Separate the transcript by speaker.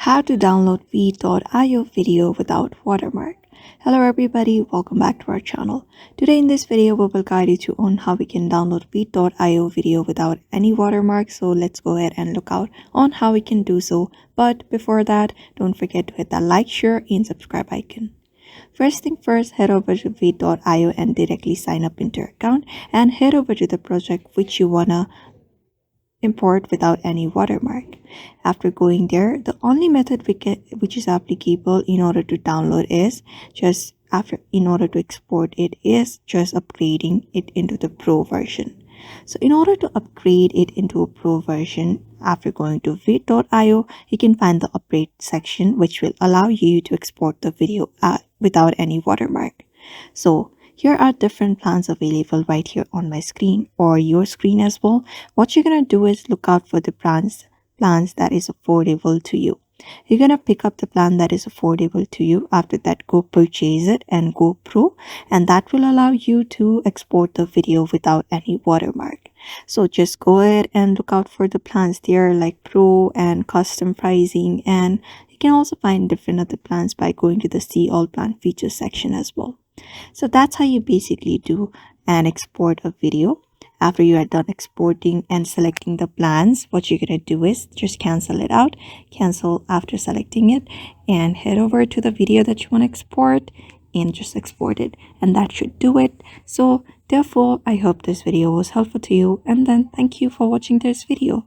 Speaker 1: How to download v.io video without watermark. Hello everybody, welcome back to our channel. Today in this video we will guide you on how we can download v.io video without any watermark. So let's go ahead and look out on how we can do so. But before that, don't forget to hit that like, share and subscribe icon. First thing first, head over to v.io and directly sign up into your account and head over to the project which you wanna import without any watermark. After going there, the only method which is applicable in order to download is in order to export it is just upgrading it into the pro version. So in order to upgrade it into a pro version, after going to v.io, you can find the upgrade section which will allow you to export the video without any watermark. So here are different plans available right here on my screen or your screen as well. What you're gonna do is look out for the plans that is affordable to you. You're gonna pick up the plan that is affordable to you. After that, go purchase it and go pro, and that will allow you to export the video without any watermark. So just go ahead and look out for the plans there like pro and custom pricing, and you can also find different other plans by going to the see all plan features section as well. So that's how you basically do and export a video. After you are done exporting and selecting the plans, what you're going to do is just cancel it out. Cancel after selecting it and head over to the video that you want to export and just export it, and that should do it. So therefore, I hope this video was helpful to you, and then thank you for watching this video.